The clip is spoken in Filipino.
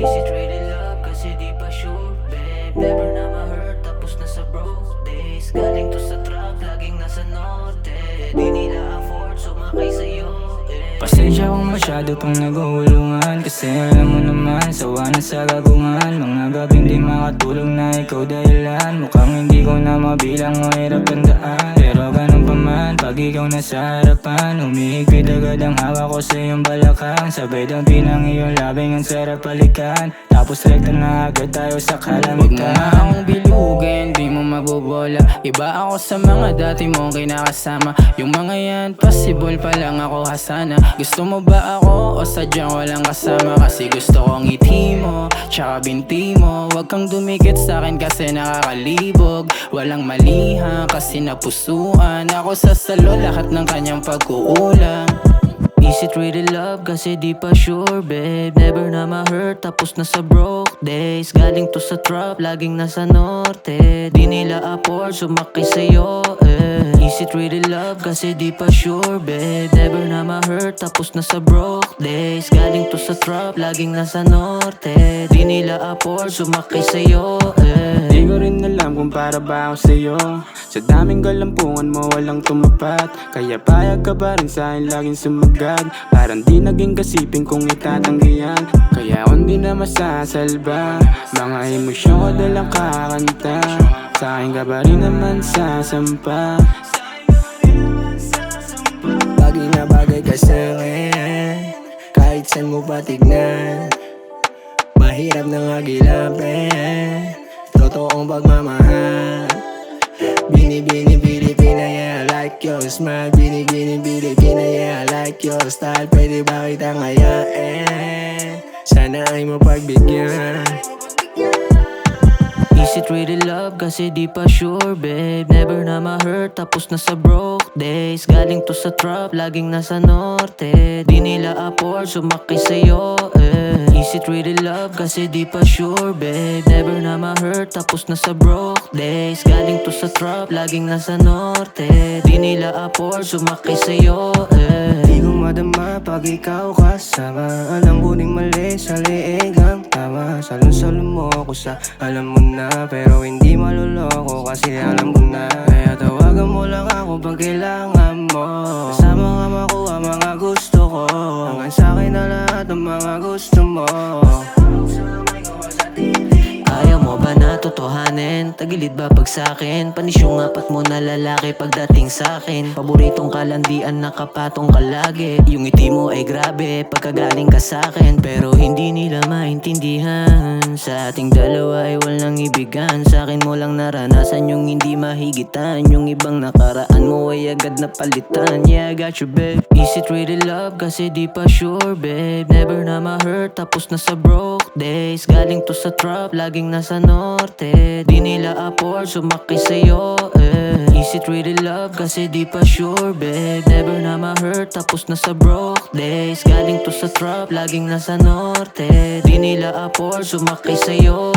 Is it really love? Kasi di pa sure, babe. Never na ma-hurt, tapos na sa broke days. Galing to sa trap, laging nasa norte. Di nila afford, sumakay sa'yo, Pasensya kung masyado pang naghuhulungan, kasi alam mo naman, sawa na sa gagungan. Mga gabing di makatulog na ikaw dahilan. Mukhang hindi ko na mabilang o hirap tandaan. Pero ganun pa man, pag ikaw nasa harapan, humihigpit agad ang hawak ko sa iyong balakang. Sabay dampin ang iyong labing, ang sarap balikan. Tapos rekta na agad tayo sa kalamitan. Huwag mo nga akong bilugin, di mo mabobola. Iba ako sa mga dati mong kinakasama. Yung mga yan, possible pa lang ako hasana. Gusto mo ba ako o sadyang walang kasama? Kasi gusto kong ngiti mo, tsaka binti mo. Huwag kang dumikit sa'kin kasi nakakalibog. Walang maliha kasi napusuan. Ako sa salo lahat ng kanyang pagkukulang. Is it really love? Kasi di pa sure, babe. Never na ma-hurt, tapos na sa broke days. Galing to sa trap, laging nasa norte. Di nila afford, sumakay sa'yo, Is it really love? Kasi di pa sure, babe. Never na ma-hurt, tapos na sa broke days. Galing to sa trap, laging nasa norte. Di nila afford, sumakay sa'yo, Di ko rin alam kung para ba ako sa'yo. Sa daming galampungan mo walang tumapat, kaya payag ka pa rin sa'kin laging sumagat. Parang di naging kasipin kung itatanggihan, kaya kung di na masasalba. Mga emosyon ko dalang kakanta, sa'kin ka pa rin naman sasampa. Bagay na bagay ka sa'kin, kahit saan mo patignan. Mahirap nang agilapin totoong pagmamahal. Bini-bini Pilipina, yeah, I like your smile. Bini-bini Pilipina, yeah, I like your style. Pwede ba kitang ayain? Sana ay mapagbigyan. Is it really love? Kasi di pa sure, babe. Never na ma-hurt, tapos na sa broke days. Galing to sa trap, laging nasa norte. Di nila afford, sumakay sa'yo, Is it really love? Kasi di pa sure, babe. Never na ma-hurt, tapos na sa broke days. Galing to sa trap, laging nasa norte. Di nila afford, sumakay sa'yo, Di ko madama pag ikaw kasama. Alam ko ding mali sa leeg ang tama. Salon-salon mo ako sa alam mo na, pero hindi maluloko kasi alam ko na. Kaya tawagan mo lang ako pag kailangan mo. Kasama ka makuha mga gusto ko. Hanggang sa'kin na lahat ng mga gusto mo. ayaw mo ba na totohanin? Tagilid ba pag sa'kin? Panis yung apat mo na lalaki pagdating sa'kin. Paboritong kalandian, nakapatong ka lagi. Yung ngiti mo ay grabe pagkagaling ka sa'kin. Pero hindi nila maintindihan, sa ating dalawa ay walang ibigan. Sa'kin mo lang naranasan yung hindi mahigitan. Yung ibang nakaraan mo ay agad na palitan. Yeah, I got you, babe. Is it really love? Kasi di pa sure, babe. Never na ma-hurt, tapos na sa broke days. Galing to sa trap, laging nasa norte. Di nila afford, sumakay sa'yo, Is it really love? Kasi di pa sure, babe. Never na ma-hurt, tapos na sa broke days. Galing to sa trap, laging nasa norte. Di nila afford, sumakay sa'yo,